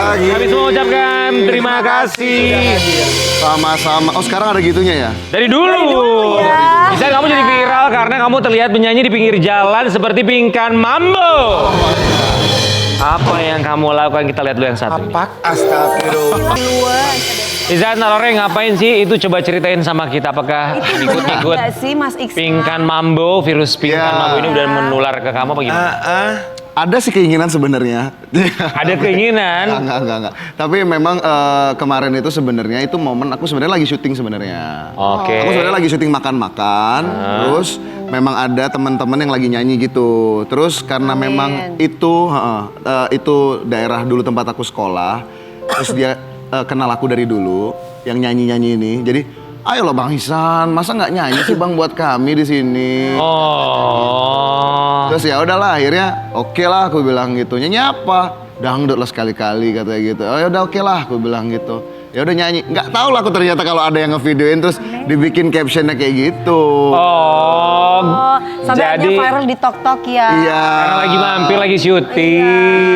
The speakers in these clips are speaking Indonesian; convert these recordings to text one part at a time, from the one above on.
lagi. Kami semua ucapkan terima kasih. Sama-sama. Oh sekarang ada gitunya ya? Dari dulu. ya. Bisa kamu jadi viral karena kamu terlihat menyanyi di pinggir jalan seperti Pinkan Mambo. Apa yang kamu lakukan? Kita lihat dulu yang satu ini. Astagfirullah. Izan Nalore ngapain sih? Itu coba ceritain sama kita. Apakah ikut-ikut Enggak sih Mas Iksan? Pinkan Mambo, virus Pinkan Ya. Mambo ini udah menular ke kamu apa gimana? Ada sih keinginan sebenarnya. Ada keinginan. Enggak. Tapi memang kemarin itu sebenarnya itu momen aku sebenarnya lagi syuting sebenarnya. Oke. Aku sebenarnya lagi syuting makan-makan, terus memang ada teman-teman yang lagi nyanyi gitu. Terus karena memang itu daerah dulu tempat aku sekolah, terus dia kenal aku dari dulu yang nyanyi-nyanyi ini. Jadi, ayo loh Bang Ihsan, masa nggak nyanyi sih Bang buat kami di sini? Oh. Terus ya udahlah akhirnya oke lah aku bilang gitu. Nyanyi apa? Dangdut lah sekali-kali katanya gitu. Oh ya udah oke lah aku bilang gitu. Ya udah nyanyi. Nggak tahu lah aku ternyata kalau ada yang ngevideoin terus dibikin captionnya kayak gitu. Oh. Sampai Jadi akhirnya viral di TikTok ya. Iya. karena lagi mampir lagi syuting.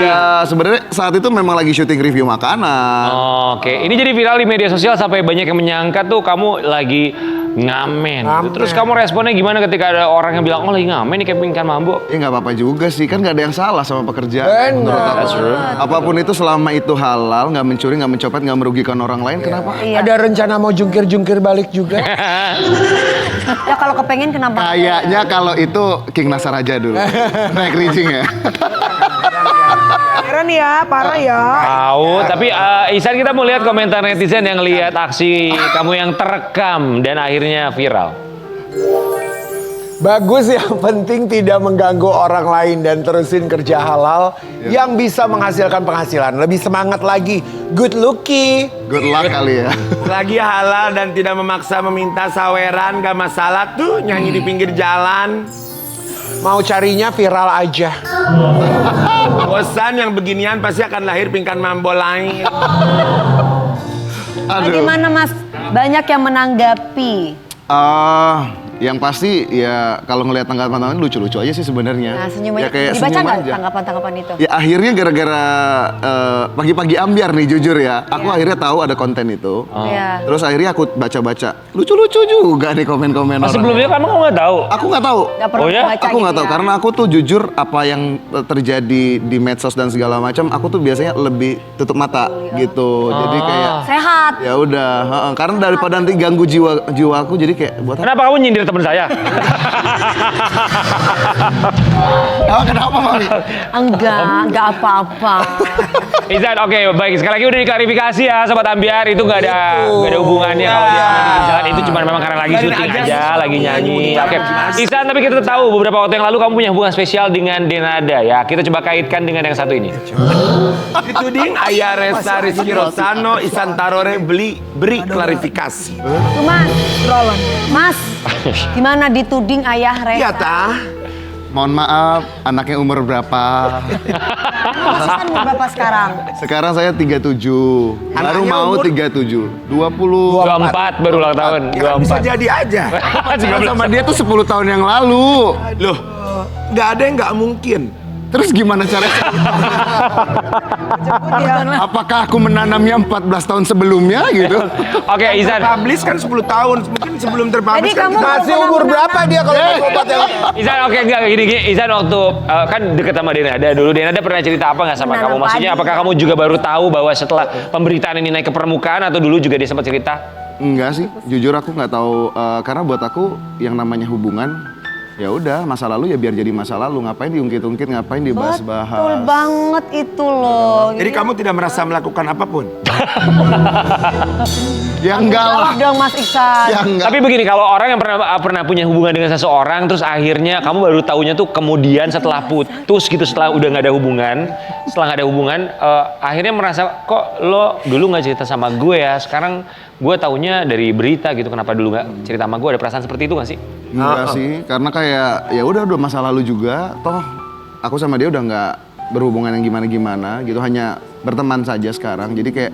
Iya, sebenarnya saat itu memang lagi syuting review makanan. Oke, ini jadi viral di media sosial sampai banyak yang menyangka tuh kamu lagi ngamen. Gitu. Terus kamu responnya gimana ketika ada orang yang bilang, oh lagi ngamen nih kayak Pinkan Mambo? Ya nggak apa-apa juga sih, kan nggak ada yang salah sama pekerjaan. Menurut aku. That's true. Apapun itu selama itu halal, nggak mencuri, nggak mencopet, nggak merugikan orang lain, kenapa? Ada rencana mau jungkir-jungkir balik juga? Ya kalau kepengen kenapa? Kayaknya kalau itu King Nasar aja dulu. Naik rijing ya. Keren ya, parah ya. Tahu, tapi Ihsan kita mau lihat komentar netizen yang lihat aksi kamu yang terekam dan akhirnya viral. Bagus, yang penting tidak mengganggu orang lain dan terusin kerja halal yang bisa menghasilkan penghasilan. Lebih semangat lagi. Good looking. Good luck kali ya. Lagi halal dan tidak memaksa meminta saweran, gak masalah tuh nyanyi di pinggir jalan. Mau carinya viral aja. Bosan yang beginian pasti akan lahir Pinkan Mambo lain. Bagaimana Mas? Banyak yang menanggapi. Yang pasti ya kalau ngelihat tanggapan-tanggapan lucu-lucu aja sih sebenarnya. Nah, senyum Ya aja. kayak Dibaca senyum nggak aja. tanggapan-tanggapan itu? Ya akhirnya gara-gara pagi-pagi ambiar nih jujur ya. Aku akhirnya tahu ada konten itu. Iya. Terus akhirnya aku baca-baca. Lucu-lucu juga nih komen-komen orang. Sebelumnya kamu nggak tahu? Aku nggak tahu. Nggak pernah Oh ya? baca Aku nggak gitu tahu ya? karena aku tuh jujur apa yang terjadi di medsos dan segala macam. Aku tuh biasanya lebih tutup mata gitu. Jadi kayak Sehat. ya udah. Karena daripada nanti ganggu jiwa aku jadi kayak buat apa? Kenapa kamu nyindir teman saya? Kenapa Mami? Enggak apa-apa. Ihsan, oke, baik. Sekali lagi udah diklarifikasi ya, Sobat Ambiar. Itu nggak ada hubungannya kalau dia di jalan itu cuma memang karena lagi syuting aja, lagi nyanyi. Oke, Ihsan, tapi kita tahu beberapa waktu yang lalu kamu punya hubungan spesial dengan Denada ya. Kita coba kaitkan dengan yang satu ini. Dituding Ayah Resa Rizky Rosano, Ihsan Tarore beri klarifikasi. Tuh Mas, gimana dituding ayah Reza? Iya tah. Mohon maaf, anaknya umur berapa? Ihsan umur berapa sekarang? Sekarang saya 37. Baru Anaknya mau umur? 37. 20. 24 baru ulang tahun. Ya kan bisa jadi aja. Pacaran sama dia tuh 10 tahun yang lalu. Loh, nggak ada yang nggak mungkin. Terus gimana caranya? Apakah aku menanamnya 14 tahun sebelumnya gitu? Oke, Ihsan. Publish kan 10 tahun, mungkin sebelum terpublish Jadi kan kamu kita Masih umur berapa dia kalau mau obat ya? Ihsan, oke, enggak gini. Ihsan waktu kan deket sama Denada dulu. Denada pernah cerita apa nggak sama Menanam kamu? Maksudnya padi. apakah kamu juga baru tahu bahwa setelah pemberitaan ini naik ke permukaan atau dulu juga dia sempat cerita? Enggak sih, jujur aku nggak tahu karena buat aku yang namanya hubungan ya udah masa lalu ya biar jadi masa lalu, ngapain diungkit-ungkit, ngapain Betul dibahas-bahas. banget itu loh. Jadi kamu tidak merasa melakukan apapun? Ya enggak lah. Jawab dong Mas Iksan. Ya enggak. Tapi begini, kalau orang yang pernah punya hubungan dengan seseorang, terus akhirnya kamu baru taunya tuh kemudian setelah putus gitu, setelah udah nggak ada hubungan, akhirnya merasa kok lo dulu nggak cerita sama gue ya, sekarang gue taunya dari berita gitu, kenapa dulu nggak cerita sama gue? Ada perasaan seperti itu nggak sih? Enggak sih, karena kayak ya udah masa lalu juga. Toh aku sama dia udah nggak berhubungan yang gimana-gimana gitu, hanya berteman saja sekarang. Jadi kayak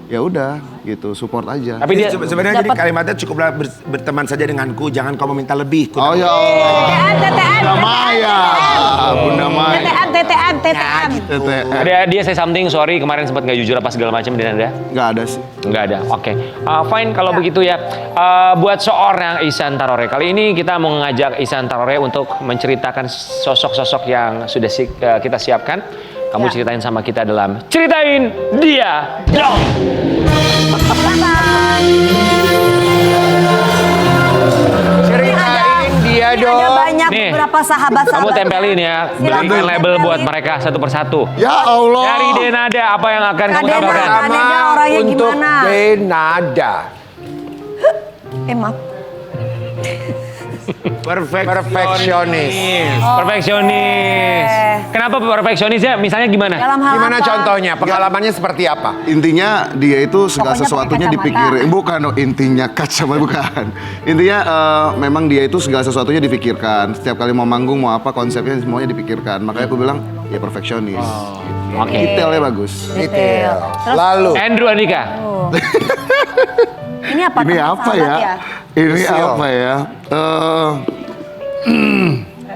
ya udah gitu, support aja. Tapi dia Sebenarnya jadi kalimatnya cukuplah berteman saja denganku, jangan kau meminta lebih. Oh ya Allah. TTM. Bunda Maya. Bunda Maya. TTM. ada dia say something, sorry kemarin sempat nggak jujur apa segala macam dan ada? Nggak ada sih. Nggak ada. Oke. Fine kalau begitu ya. Buat seorang Ihsan Tarore kali ini kita mau mengajak Ihsan Tarore untuk menceritakan sosok-sosok yang sudah kita siapkan. Kamu ceritain sama kita dalam Ceritain Dia Dong. Ceritain dia Ini dong. ada banyak Nih, beberapa sahabat-sahabat. Kamu tempelin ya, Silakan bikin label tempelin. buat mereka satu persatu. Ya Allah. Dari Denada apa yang akan kamu Denada. tambahkan? Adanya orangnya untuk gimana? Denada. Maaf. Perfeksionis. Perfeksionis. Kenapa perfeksionis ya? Misalnya gimana? Dalam hal Gimana apa? contohnya? Pengalamannya seperti apa? Intinya dia itu segala Pokoknya sesuatunya pakai kacamata. dipikirin. Bukan, intinya kacamata bukan. Intinya memang dia itu segala sesuatunya dipikirkan. Setiap kali mau manggung mau apa konsepnya semuanya dipikirkan. Makanya aku bilang ya perfeksionis. Oke. Detailnya bagus. Detail. Terus Lalu. Andrew Andika. ini apa? Ini teman apa sahabat ya? Ini apa ya?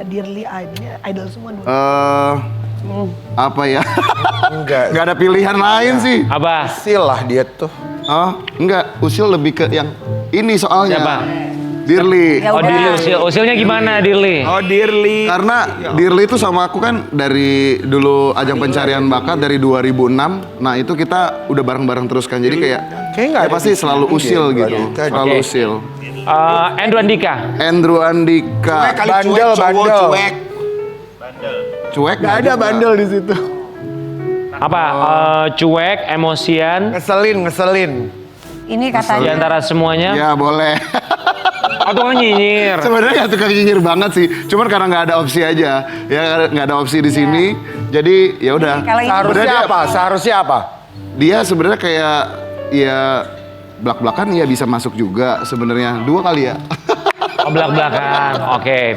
Dearly idol semua dulu. Apa ya? Enggak. Nggak ada pilihan lain sih. Apa? Silah dia tuh. Oh, enggak. Usil lebih ke yang ini soalnya. Siapa? Dirli. Ya Oh, udah. Dirli usil. Usilnya gimana, Dirli? Oh dearly. Karena Dirli itu sama aku kan dari dulu ajang pencarian bakat dari 2006. Nah itu kita udah bareng-bareng terus kan. Jadi kayak Kayaknya nggak ya ada pasti di selalu sini usil dia, gitu. Andika. Selalu Oke. usil. Andrew Andika. Andrew Andika. Kali Bandel, cuek, cowok bandel. cuek. Cuek Gak ada bandel di situ. Apa? Cuek, emosian. Ngeselin. Ini Di katanya. antara semuanya. Ya boleh. Atau kan nyinyir. Sebenarnya nggak tukang nyinyir banget sih. Cuman karena nggak ada opsi aja. Ya nggak ada opsi di sini. Jadi ya udah. Kalau ini Seharusnya apa? Seharusnya apa? Dia sebenarnya kayak ya belak-belakan ya bisa masuk juga sebenarnya. 2 kali ya. Oh, belak-belakan. Oke.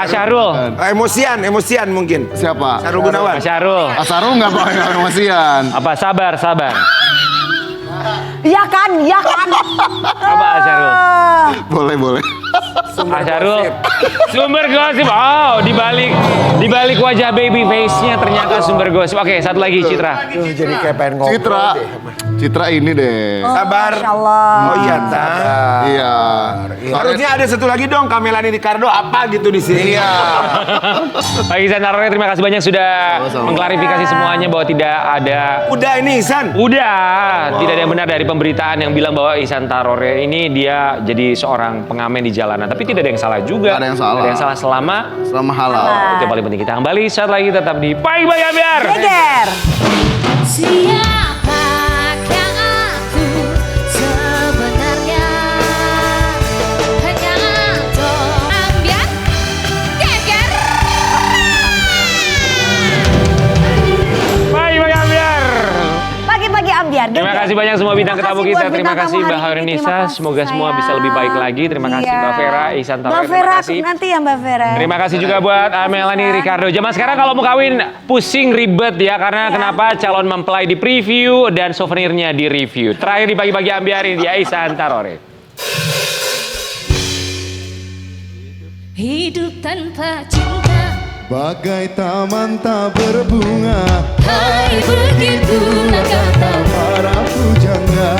Asyarul. Emosian mungkin. Siapa? Sarul Gunawan. Asyarul. Asarul nggak pakai emosian. Apa? Sabar. Ya kan. Apa Asyarul? Boleh. Asyarul. Sumber gosip. Oh, di balik wajah baby face-nya ternyata sumber gosip. Oke, satu lagi Citra. Jadi kayak pengen ngobrol Citra. deh. Citra ini deh. Sabar. Masya Allah. Oh iya, tak. Iya. Harusnya ada satu lagi dong, Kamelani Ricardo apa gitu di sini. Iya. Pak Ihsan Tarore, terima kasih banyak sudah Sama-sama. mengklarifikasi semuanya bahwa tidak ada. Udah ini Ihsan. Tidak ada yang benar dari pemberitaan yang bilang bahwa Ihsan Tarore ini dia jadi seorang pengamen di jalanan. Tapi tidak ada yang salah juga. Nggak ada yang salah. Tidak ada yang salah selama Selama halal. itu yang paling penting. Kita kembali saat lagi tetap di Pagi Ambiar. Geger. Siapakah aku sebenarnya? Hanya Anton Ambiar Geger. Pagi Ambiar. Pagi-pagi ambiar. Terima kasih banyak semua bintang Terima ketamu kasih kita. buat Terima bintang kasih tamu Mbak hari ini. Harinisa. Terima kasih, Semoga semua sayang. bisa lebih baik lagi. Terima kasih Iya. Mbak Vera, Ihsan Tarore. Mbak Terima Vera kasih. nanti ya Mbak Vera. Terima kasih juga buat Melanie Ricardo. Zaman sekarang kalau mau kawin pusing ribet ya karena kenapa calon mempelai di preview dan souvenirnya di review. Terakhir di pagi-pagi ambiar ini dia Ihsan Tarore. Hidup tanpa cinta, Bagai taman tak berbunga, hai begitulah kata para pujangga.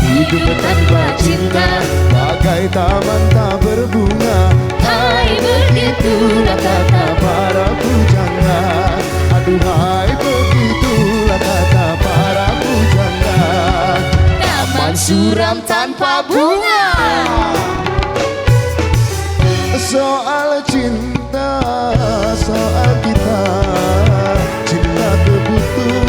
Hidup tanpa cinta, bagai taman tak berbunga, hai begitulah kata para pujangga. Aduhai begitulah kata para pujangga. taman suram tanpa bunga. Soal cinta